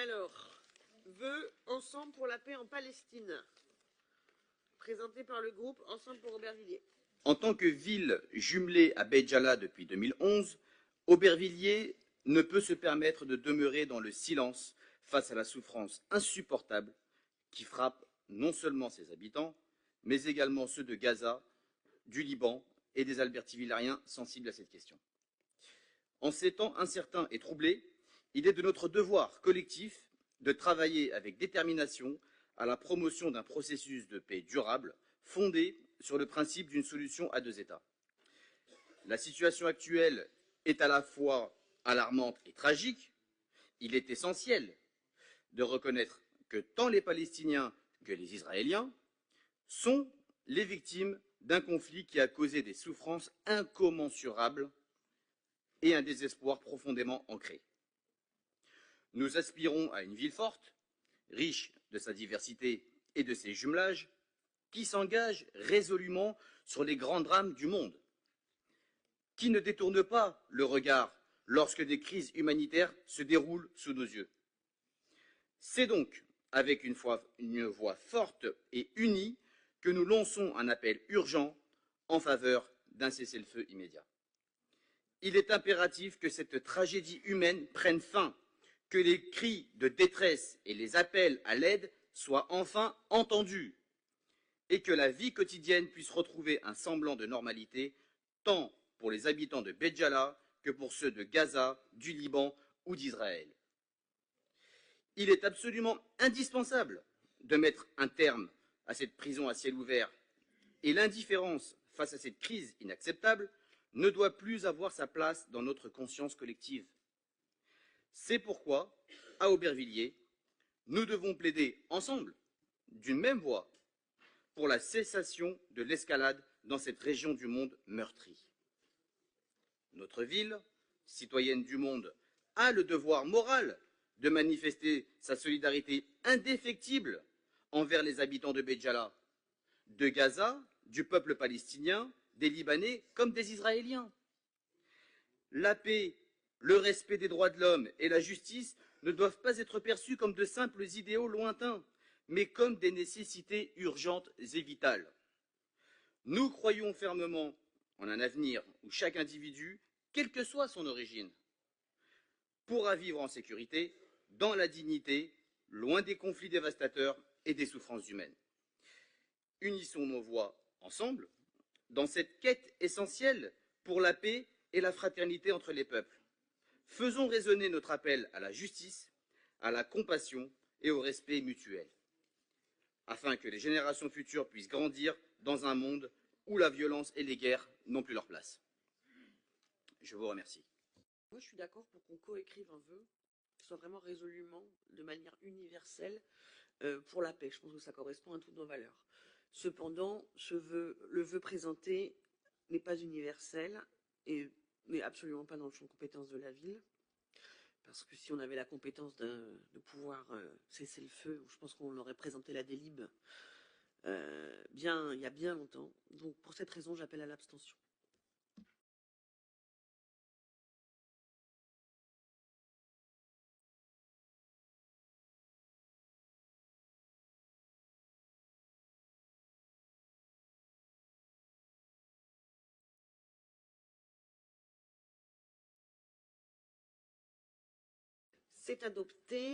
Alors, vœux ensemble pour la paix en Palestine, présenté par le groupe Ensemble pour Aubervilliers. En tant que ville jumelée à Béjala depuis 2011, Aubervilliers ne peut se permettre de demeurer dans le silence face à la souffrance insupportable qui frappe non seulement ses habitants, mais également ceux de Gaza, du Liban et des Albertivillariens sensibles à cette question. En ces temps incertains et troublés, il est de notre devoir collectif de travailler avec détermination à la promotion d'un processus de paix durable fondé sur le principe d'une solution à deux États. La situation actuelle est à la fois alarmante et tragique. Il est essentiel de reconnaître que tant les Palestiniens que les Israéliens sont les victimes d'un conflit qui a causé des souffrances incommensurables et un désespoir profondément ancré. Nous aspirons à une ville forte, riche de sa diversité et de ses jumelages, qui s'engage résolument sur les grands drames du monde, qui ne détourne pas le regard lorsque des crises humanitaires se déroulent sous nos yeux. C'est donc avec une voix forte et unie que nous lançons un appel urgent en faveur d'un cessez-le-feu immédiat. Il est impératif que cette tragédie humaine prenne fin, que les cris de détresse et les appels à l'aide soient enfin entendus et que la vie quotidienne puisse retrouver un semblant de normalité, tant pour les habitants de Béjala que pour ceux de Gaza, du Liban ou d'Israël. Il est absolument indispensable de mettre un terme à cette prison à ciel ouvert et l'indifférence face à cette crise inacceptable ne doit plus avoir sa place dans notre conscience collective. C'est pourquoi, à Aubervilliers, nous devons plaider ensemble, d'une même voix, pour la cessation de l'escalade dans cette région du monde meurtrie. Notre ville, citoyenne du monde, a le devoir moral de manifester sa solidarité indéfectible envers les habitants de Béjala, de Gaza, du peuple palestinien, des Libanais comme des Israéliens. La paix, le respect des droits de l'homme et la justice ne doivent pas être perçus comme de simples idéaux lointains, mais comme des nécessités urgentes et vitales. Nous croyons fermement en un avenir où chaque individu, quelle que soit son origine, pourra vivre en sécurité, dans la dignité, loin des conflits dévastateurs et des souffrances humaines. Unissons nos voix ensemble dans cette quête essentielle pour la paix et la fraternité entre les peuples. Faisons résonner notre appel à la justice, à la compassion et au respect mutuel, afin que les générations futures puissent grandir dans un monde où la violence et les guerres n'ont plus leur place. Je vous remercie. Moi, je suis d'accord pour qu'on coécrive un vœu qui soit vraiment résolument, de manière universelle, pour la paix. Je pense que ça correspond à toutes nos valeurs. Cependant, le vœu présenté n'est pas universel et n'est absolument pas dans le champ de compétences de la ville. Parce que si on avait la compétence de pouvoir cesser le feu, je pense qu'on aurait présenté la délib il y a bien longtemps. Donc pour cette raison, j'appelle à l'abstention. C'est adopté.